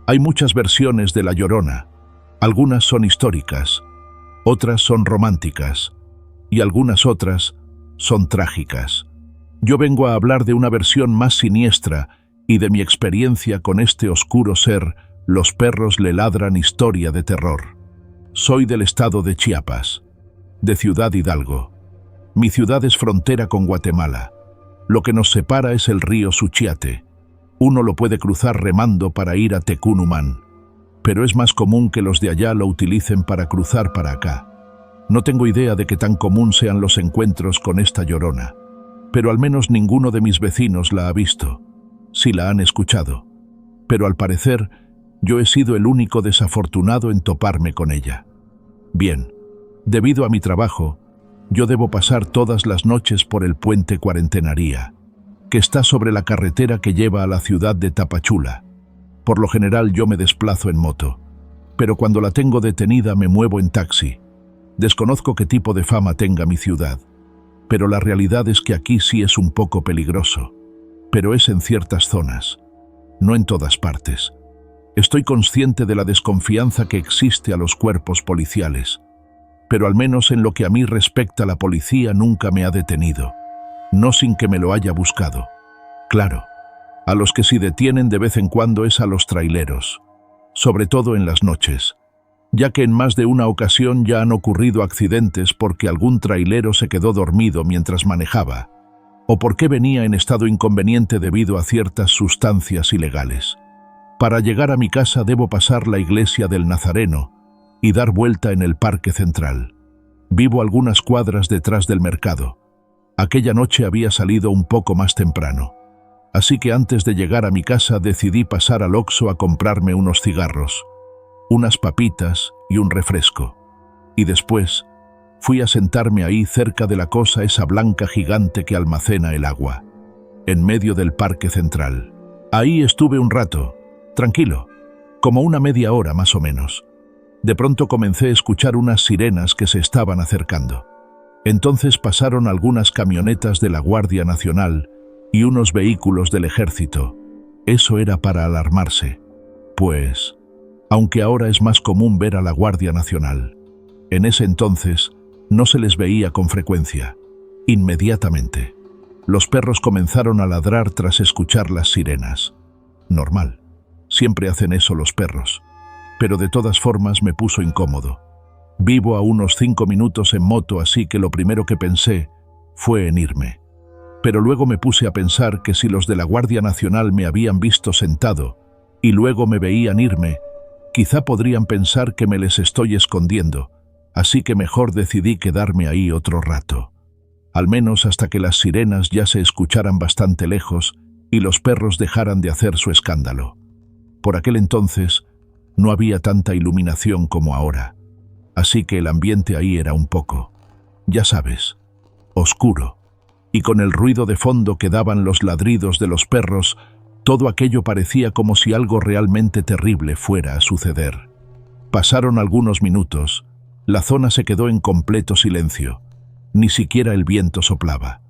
Hay muchas versiones de La Llorona. Algunas son históricas, otras son románticas y algunas otras son trágicas. Yo vengo a hablar de una versión más siniestra y de mi experiencia con este oscuro ser. Los perros le ladran, historia de terror. Soy del estado de Chiapas, de Ciudad Hidalgo. Mi ciudad es frontera con Guatemala. Lo que nos separa es el río Suchiate. Uno lo puede cruzar remando para ir a Tecunumán, pero es más común que los de allá lo utilicen para cruzar para acá. No tengo idea de qué tan común sean los encuentros con esta llorona, pero al menos ninguno de mis vecinos la ha visto. Sí la han escuchado, pero al parecer yo he sido el único desafortunado en toparme con ella. Bien, debido a mi trabajo, yo debo pasar todas las noches por el puente Cuarentenaría, que está sobre la carretera que lleva a la ciudad de Tapachula. Por lo general yo me desplazo en moto, pero cuando la tengo detenida me muevo en taxi. Desconozco qué tipo de fama tenga mi ciudad, pero la realidad es que aquí sí es un poco peligroso, pero es en ciertas zonas, no en todas partes. Estoy consciente de la desconfianza que existe a los cuerpos policiales, pero al menos en lo que a mí respecta, la policía nunca me ha detenido, no sin que me lo haya buscado. Claro, a los que sí detienen de vez en cuando es a los traileros, sobre todo en las noches, ya que en más de una ocasión ya han ocurrido accidentes porque algún trailero se quedó dormido mientras manejaba, o porque venía en estado inconveniente debido a ciertas sustancias ilegales. Para llegar a mi casa debo pasar la iglesia del Nazareno y dar vuelta en el Parque Central. Vivo algunas cuadras detrás del mercado. Aquella noche había salido un poco más temprano, así que antes de llegar a mi casa decidí pasar al Oxxo a comprarme unos cigarros, unas papitas y un refresco. Y después fui a sentarme ahí cerca de la cosa esa blanca gigante que almacena el agua, en medio del Parque Central. Ahí estuve un rato, tranquilo, como una media hora más o menos. De pronto comencé a escuchar unas sirenas que se estaban acercando. Entonces pasaron algunas camionetas de la Guardia Nacional y unos vehículos del Ejército. Eso era para alarmarse, pues, aunque ahora es más común ver a la Guardia Nacional, en ese entonces no se les veía con frecuencia. Inmediatamente, los perros comenzaron a ladrar tras escuchar las sirenas. Normal, siempre hacen eso los perros, pero de todas formas me puso incómodo. Vivo a unos 5 minutos en moto, así que lo primero que pensé fue en irme. Pero luego me puse a pensar que si los de la Guardia Nacional me habían visto sentado y luego me veían irme, quizá podrían pensar que me les estoy escondiendo, así que mejor decidí quedarme ahí otro rato, al menos hasta que las sirenas ya se escucharan bastante lejos y los perros dejaran de hacer su escándalo. Por aquel entonces no había tanta iluminación como ahora, así que el ambiente ahí era un poco, ya sabes, oscuro, y con el ruido de fondo que daban los ladridos de los perros, todo aquello parecía como si algo realmente terrible fuera a suceder. Pasaron algunos minutos, la zona se quedó en completo silencio, ni siquiera el viento soplaba.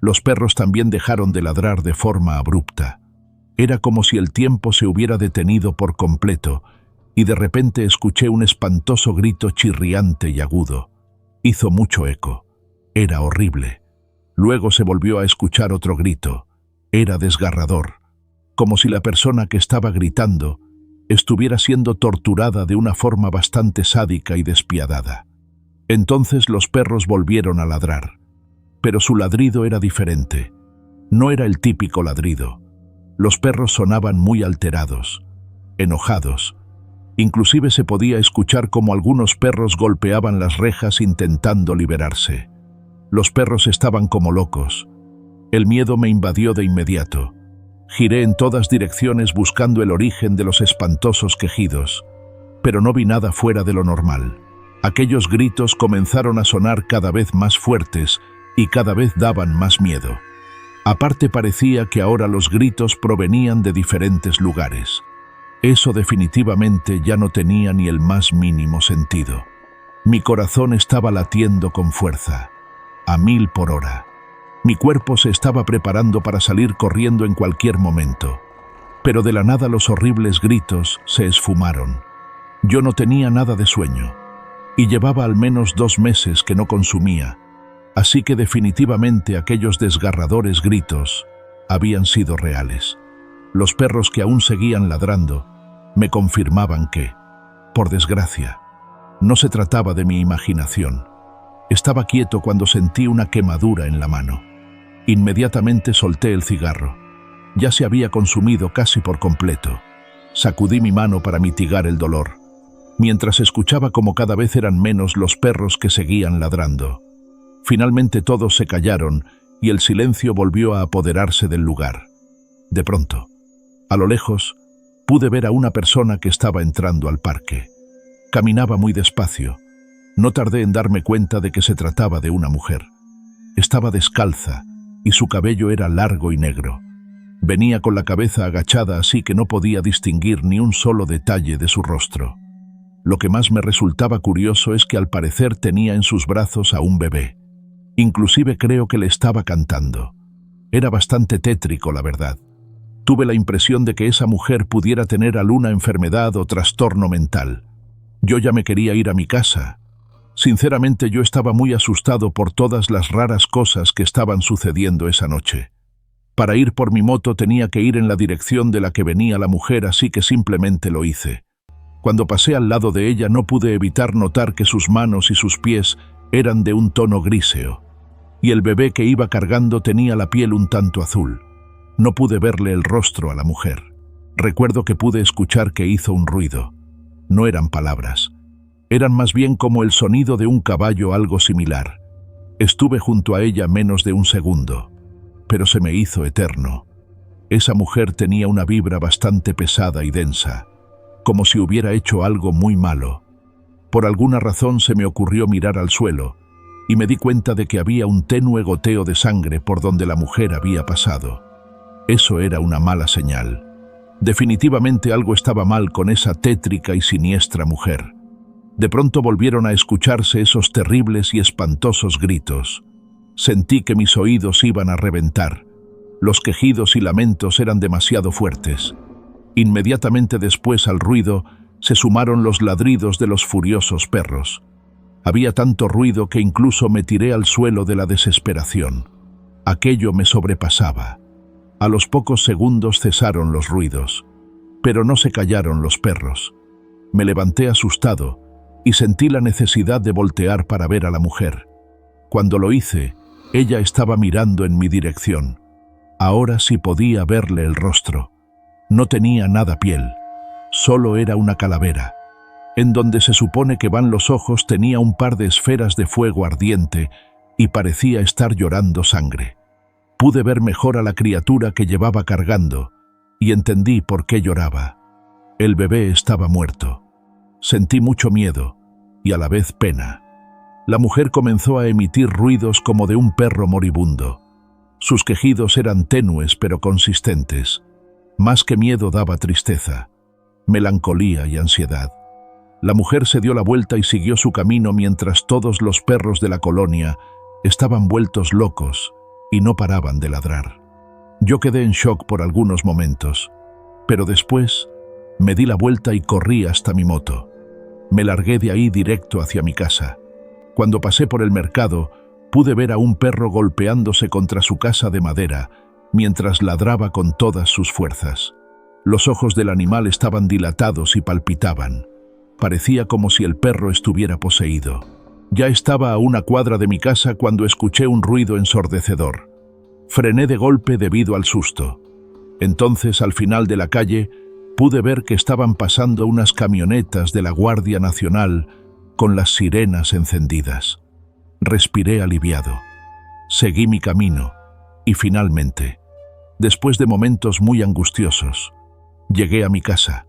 Los perros también dejaron de ladrar de forma abrupta. Era como si el tiempo se hubiera detenido por completo, y de repente escuché un espantoso grito chirriante y agudo. Hizo mucho eco. Era horrible. Luego se volvió a escuchar otro grito. Era desgarrador, como si la persona que estaba gritando estuviera siendo torturada de una forma bastante sádica y despiadada. Entonces los perros volvieron a ladrar, pero su ladrido era diferente. No era el típico ladrido. Los perros sonaban muy alterados, enojados. Inclusive se podía escuchar como algunos perros golpeaban las rejas intentando liberarse. Los perros estaban como locos. El miedo me invadió de inmediato. Giré en todas direcciones buscando el origen de los espantosos quejidos, pero no vi nada fuera de lo normal. Aquellos gritos comenzaron a sonar cada vez más fuertes y cada vez daban más miedo. Aparte parecía que ahora los gritos provenían de diferentes lugares. Eso definitivamente ya no tenía ni el más mínimo sentido. Mi corazón estaba latiendo con fuerza, a 1000 por hora. Mi cuerpo se estaba preparando para salir corriendo en cualquier momento. Pero de la nada los horribles gritos se esfumaron. Yo no tenía nada de sueño, y llevaba al menos 2 meses que no consumía, así que definitivamente aquellos desgarradores gritos habían sido reales. Los perros que aún seguían ladrando me confirmaban que, por desgracia, no se trataba de mi imaginación. Estaba quieto cuando sentí una quemadura en la mano. Inmediatamente solté el cigarro. Ya se había consumido casi por completo. Sacudí mi mano para mitigar el dolor, mientras escuchaba como cada vez eran menos los perros que seguían ladrando. Finalmente todos se callaron y el silencio volvió a apoderarse del lugar. De pronto, a lo lejos, pude ver a una persona que estaba entrando al parque. Caminaba muy despacio. No tardé en darme cuenta de que se trataba de una mujer. Estaba descalza y su cabello era largo y negro. Venía con la cabeza agachada, así que no podía distinguir ni un solo detalle de su rostro. Lo que más me resultaba curioso es que al parecer tenía en sus brazos a un bebé. Inclusive creo que le estaba cantando. Era bastante tétrico, la verdad. Tuve la impresión de que esa mujer pudiera tener alguna enfermedad o trastorno mental. Yo ya me quería ir a mi casa. Sinceramente, yo estaba muy asustado por todas las raras cosas que estaban sucediendo esa noche. Para ir por mi moto tenía que ir en la dirección de la que venía la mujer, así que simplemente lo hice. Cuando pasé al lado de ella no pude evitar notar que sus manos y sus pies eran de un tono griseo, y el bebé que iba cargando tenía la piel un tanto azul. No pude verle el rostro a la mujer. Recuerdo que pude escuchar que hizo un ruido. No eran palabras. Eran más bien como el sonido de un caballo, algo similar. Estuve junto a ella menos de un segundo, pero se me hizo eterno. Esa mujer tenía una vibra bastante pesada y densa, como si hubiera hecho algo muy malo. Por alguna razón se me ocurrió mirar al suelo, y me di cuenta de que había un tenue goteo de sangre por donde la mujer había pasado. Eso era una mala señal. Definitivamente algo estaba mal con esa tétrica y siniestra mujer. De pronto volvieron a escucharse esos terribles y espantosos gritos. Sentí que mis oídos iban a reventar. Los quejidos y lamentos eran demasiado fuertes. Inmediatamente después al ruido se sumaron los ladridos de los furiosos perros. Había tanto ruido que incluso me tiré al suelo de la desesperación. Aquello me sobrepasaba. A los pocos segundos cesaron los ruidos, pero no se callaron los perros. Me levanté asustado y sentí la necesidad de voltear para ver a la mujer. Cuando lo hice, ella estaba mirando en mi dirección. Ahora sí podía verle el rostro. No tenía nada piel, solo era una calavera. En donde se supone que van los ojos tenía un par de esferas de fuego ardiente y parecía estar llorando sangre. Pude ver mejor a la criatura que llevaba cargando y entendí por qué lloraba. El bebé estaba muerto. Sentí mucho miedo y a la vez pena. La mujer comenzó a emitir ruidos como de un perro moribundo. Sus quejidos eran tenues pero consistentes. Más que miedo daba tristeza, melancolía y ansiedad. La mujer se dio la vuelta y siguió su camino mientras todos los perros de la colonia estaban vueltos locos y no paraban de ladrar. Yo quedé en shock por algunos momentos, pero después me di la vuelta y corrí hasta mi moto. Me largué de ahí directo hacia mi casa. Cuando pasé por el mercado, pude ver a un perro golpeándose contra su casa de madera mientras ladraba con todas sus fuerzas. Los ojos del animal estaban dilatados y palpitaban. Parecía como si el perro estuviera poseído. Ya estaba a una cuadra de mi casa cuando escuché un ruido ensordecedor. Frené de golpe debido al susto. Entonces, al final de la calle, pude ver que estaban pasando unas camionetas de la Guardia Nacional con las sirenas encendidas. Respiré aliviado. Seguí mi camino y finalmente, después de momentos muy angustiosos, llegué a mi casa.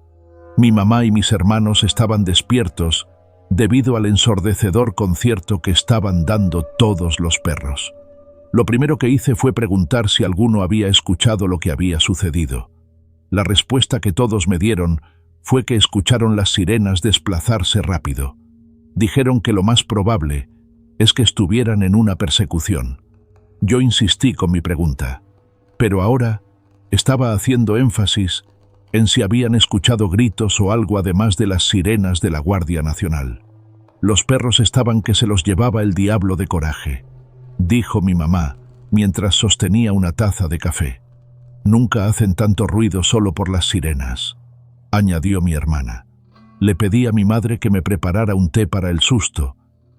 Mi mamá y mis hermanos estaban despiertos debido al ensordecedor concierto que estaban dando todos los perros. Lo primero que hice fue preguntar si alguno había escuchado lo que había sucedido. La respuesta que todos me dieron fue que escucharon las sirenas desplazarse rápido. Dijeron que lo más probable es que estuvieran en una persecución. Yo insistí con mi pregunta, pero ahora estaba haciendo énfasis en si habían escuchado gritos o algo además de las sirenas de la Guardia Nacional. Los perros estaban que se los llevaba el diablo de coraje, dijo mi mamá mientras sostenía una taza de café. Nunca hacen tanto ruido solo por las sirenas, añadió mi hermana. Le pedí a mi madre que me preparara un té para el susto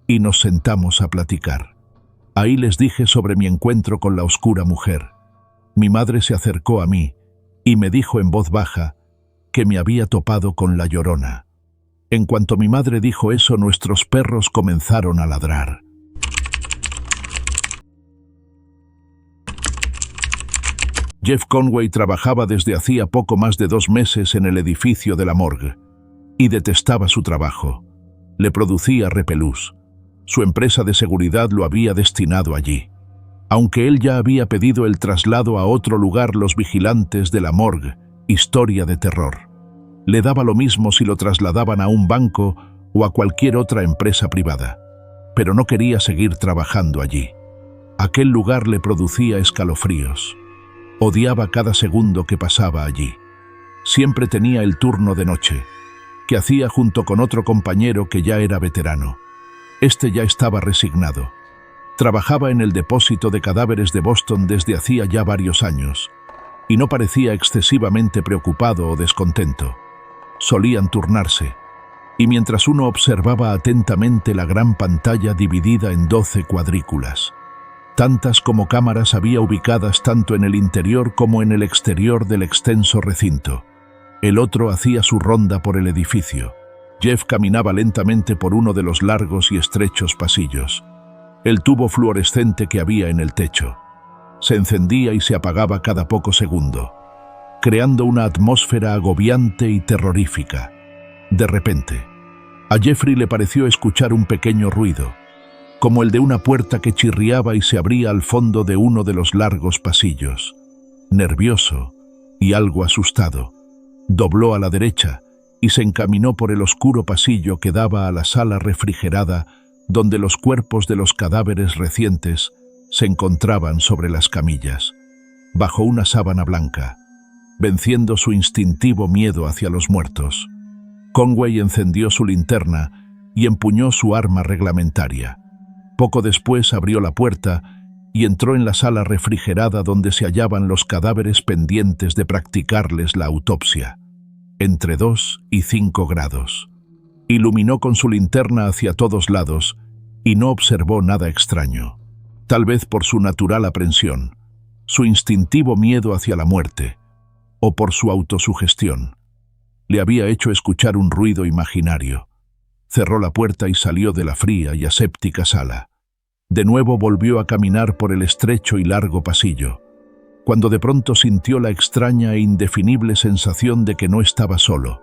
y nos sentamos a platicar. Ahí les dije sobre mi encuentro con la oscura mujer. Mi madre se acercó a mí y me dijo en voz baja que me había topado con la Llorona. En cuanto mi madre dijo eso, nuestros perros comenzaron a ladrar. Jeff Conway trabajaba desde hacía poco más de 2 meses en el edificio de la morgue y detestaba su trabajo. Le producía repelús. Su empresa de seguridad lo había destinado allí. Aunque él ya había pedido el traslado a otro lugar, los vigilantes de la morgue, historia de terror. Le daba lo mismo si lo trasladaban a un banco o a cualquier otra empresa privada, pero no quería seguir trabajando allí. Aquel lugar le producía escalofríos. Odiaba cada segundo que pasaba allí. Siempre tenía el turno de noche, que hacía junto con otro compañero que ya era veterano. Este ya estaba resignado. Trabajaba en el depósito de cadáveres de Boston desde hacía ya varios años, y no parecía excesivamente preocupado o descontento. Solían turnarse, y mientras uno observaba atentamente la gran pantalla dividida en 12 cuadrículas, tantas como cámaras había ubicadas tanto en el interior como en el exterior del extenso recinto. El otro hacía su ronda por el edificio. Jeff caminaba lentamente por uno de los largos y estrechos pasillos. El tubo fluorescente que había en el techo se encendía y se apagaba cada poco segundo, creando una atmósfera agobiante y terrorífica. De repente, a Jeffrey le pareció escuchar un pequeño ruido, como el de una puerta que chirriaba y se abría al fondo de uno de los largos pasillos. Nervioso y algo asustado, dobló a la derecha y se encaminó por el oscuro pasillo que daba a la sala refrigerada donde los cuerpos de los cadáveres recientes se encontraban sobre las camillas, bajo una sábana blanca, venciendo su instintivo miedo hacia los muertos. Conway encendió su linterna y empuñó su arma reglamentaria. Poco después abrió la puerta y entró en la sala refrigerada donde se hallaban los cadáveres pendientes de practicarles la autopsia, entre 2 y 5 grados. Iluminó con su linterna hacia todos lados y no observó nada extraño. Tal vez por su natural aprensión, su instintivo miedo hacia la muerte, o por su autosugestión, le había hecho escuchar un ruido imaginario. Cerró la puerta y salió de la fría y aséptica sala. De nuevo volvió a caminar por el estrecho y largo pasillo, cuando de pronto sintió la extraña e indefinible sensación de que no estaba solo,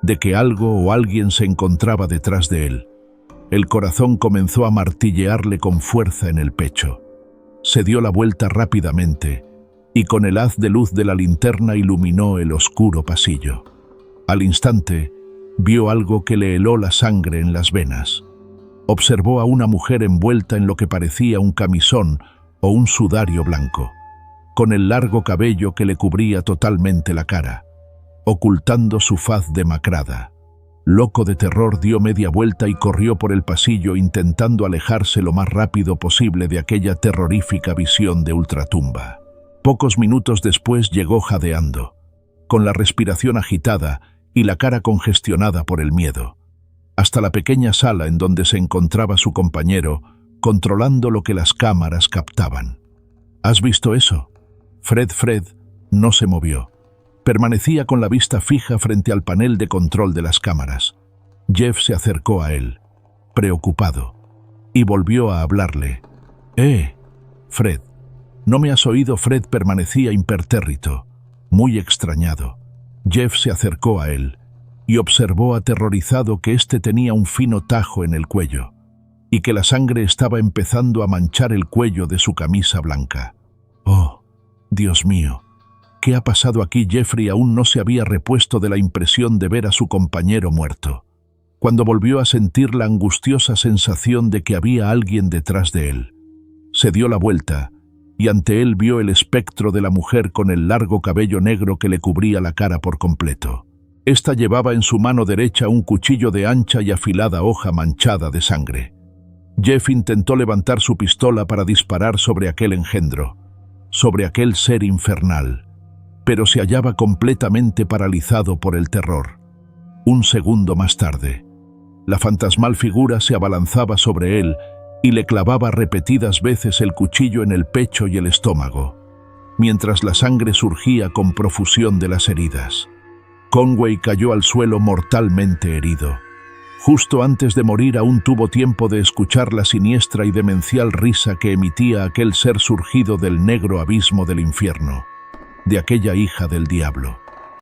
de que algo o alguien se encontraba detrás de él. El corazón comenzó a martillearle con fuerza en el pecho. Se dio la vuelta rápidamente y con el haz de luz de la linterna iluminó el oscuro pasillo. Al instante, vio algo que le heló la sangre en las venas. Observó a una mujer envuelta en lo que parecía un camisón o un sudario blanco, con el largo cabello que le cubría totalmente la cara, ocultando su faz demacrada. Loco de terror, dio media vuelta y corrió por el pasillo intentando alejarse lo más rápido posible de aquella terrorífica visión de ultratumba. Pocos minutos después llegó jadeando, con la respiración agitada y la cara congestionada por el miedo, hasta la pequeña sala en donde se encontraba su compañero, controlando lo que las cámaras captaban. ¿Has visto eso? Fred no se movió. Permanecía con la vista fija frente al panel de control de las cámaras. Jeff se acercó a él, preocupado, y volvió a hablarle. Fred. ¿No me has oído? Fred permanecía impertérrito, muy extrañado. Jeff se acercó a él y observó aterrorizado que éste tenía un fino tajo en el cuello y que la sangre estaba empezando a manchar el cuello de su camisa blanca. «Oh, Dios mío, ¿qué ha pasado aquí?» Jeffrey aún no se había repuesto de la impresión de ver a su compañero muerto, cuando volvió a sentir la angustiosa sensación de que había alguien detrás de él. Se dio la vuelta y ante él vio el espectro de la mujer con el largo cabello negro que le cubría la cara por completo. Esta llevaba en su mano derecha un cuchillo de ancha y afilada hoja manchada de sangre. Jeff intentó levantar su pistola para disparar sobre aquel engendro, sobre aquel ser infernal, pero se hallaba completamente paralizado por el terror. Un segundo más tarde, la fantasmal figura se abalanzaba sobre él y le clavaba repetidas veces el cuchillo en el pecho y el estómago, mientras la sangre surgía con profusión de las heridas. Conway cayó al suelo mortalmente herido. Justo antes de morir aún tuvo tiempo de escuchar la siniestra y demencial risa que emitía aquel ser surgido del negro abismo del infierno, de aquella hija del diablo.